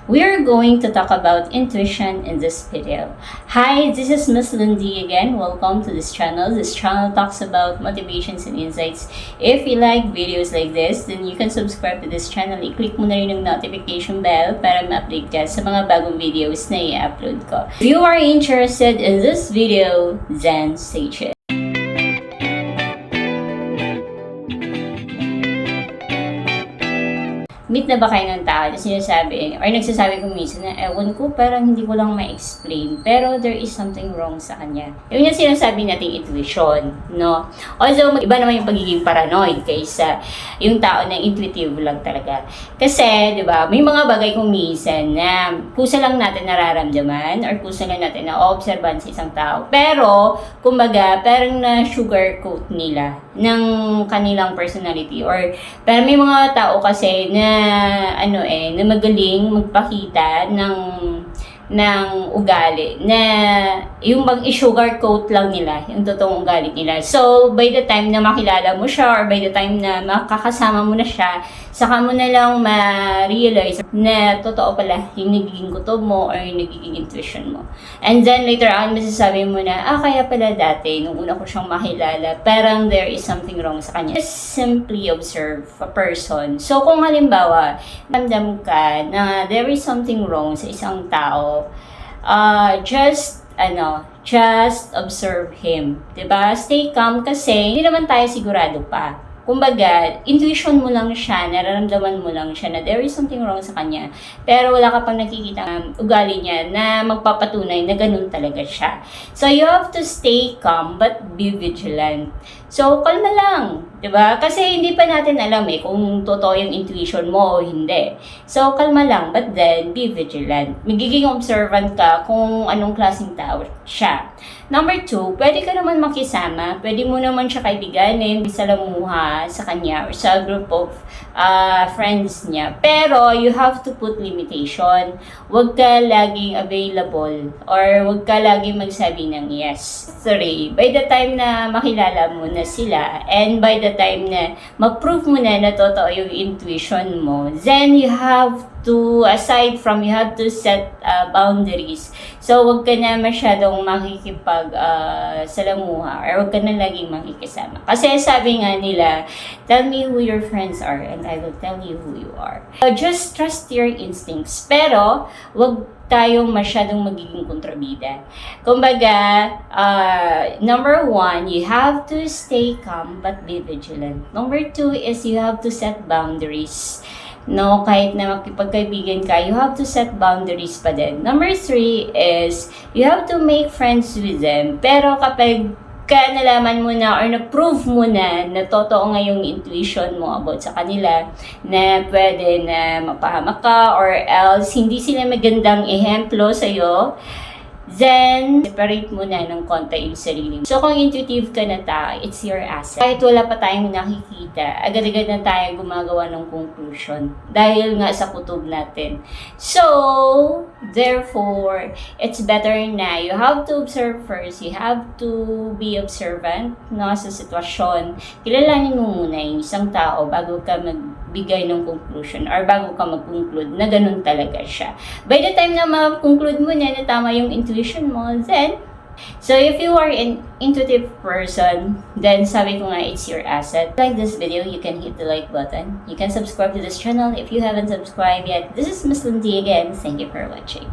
We are going to talk about intuition in this video. Hi, this is Miss Lindy again. Welcome to this channel. This channel talks about motivations and insights. If you like videos like this, then you can subscribe to this channel. I-click mo na rin yung notification bell para ma-update ka sa mga bagong videos na i-upload ko. If you are interested in this video, then stay tuned. Meet na ba kayo ng tao na sinasabi, or nagsasabi ko minsan na, ewan ko, parang hindi ko lang ma-explain, pero there is something wrong sa kanya. Yung sinasabi nating intuition, no? Although, iba naman yung pagiging paranoid kaysa yung tao na intuitive lang talaga. Kasi, di ba, may mga bagay kung minsan na kusa lang natin nararamdaman or kusa lang natin na-observan sa isang tao. Pero, kumbaga, parang na-sugarcoat nila ng kanilang personality. Or, pero may mga tao kasi na na magaling magpakita ng ugali na yung mag-sugarcoat lang nila yung totoong ugali nila. So, by the time na makilala mo siya or by the time na makakasama mo na siya, saka mo na lang ma-realize na totoo pala yung nagiging kutob mo or yung nagiging intuition mo. And then later on, masasabi mo na, kaya pala dati, nung una ko siyang makilala, parang there is something wrong sa kanya. Just simply observe a person. So, kung halimbawa, ramdam ka na there is something wrong sa isang tao, just observe him. Diba? Stay calm kasi hindi naman tayo sigurado pa. Kumbaga, intuition mo lang siya, nararamdaman mo lang siya na there is something wrong sa kanya. Pero wala ka pang nakikita ugali niya na magpapatunay na ganun talaga siya. So, you have to stay calm but be vigilant. So, kalma lang, 'di ba? Kasi hindi pa natin alam kung totoo yung intuition mo o hindi. So, kalma lang, but then be vigilant. Magiging observant ka kung anong klaseng tao siya. Number 2, pwede ka naman makisama. Pwede mo naman siya kaibiganin, salamuha sa kanya or sa group of friends niya. Pero, you have to put limitation. Huwag ka laging available or huwag ka laging magsabi ng yes. 3, by the time na makilala mo na sila and by the time na mag-prove mo na totoo yung intuition mo, then you have to, aside from you have to set boundaries. So, wag ka na masyadong makikipag salamuha or wag ka na laging makikisama. Kasi sabi nga nila, tell me who your friends are and I will tell you who you are. So, just trust your instincts. Pero, wag tayong masyadong magiging kontrabida. Kumbaga, number 1, you have to stay calm but be vigilant. Number 2 is you have to set boundaries. No, kahit na makipagkaibigan ka, you have to set boundaries pa din. Number 3 is, you have to make friends with them. Pero kapag nalaman mo na or na-prove mo na totoo nga yung intuition mo about sa kanila, na pwede na mapahamak ka or else hindi sila magandang ehemplo sa'yo, then, separate mo na ng konti yung sarili mo. So, kung intuitive ka na tao, it's your asset. Kahit wala pa tayong nakikita, agad-agad na tayo gumagawa ng conclusion. Dahil nga sa kutob natin. So, therefore, it's better na you have to observe first. You have to be observant sa sitwasyon. Kilalanin mo muna yung isang tao bago ka magbigay ng conclusion or bago ka mag-conclude na ganun talaga siya. By the time na ma-conclude mo na tama yung intuition mo, then, so if you are an intuitive person, then sabi ko nga, it's your asset. Like this video, you can hit the like button. You can subscribe to this channel if you haven't subscribed yet. This is Miss Lindy again. Thank you for watching.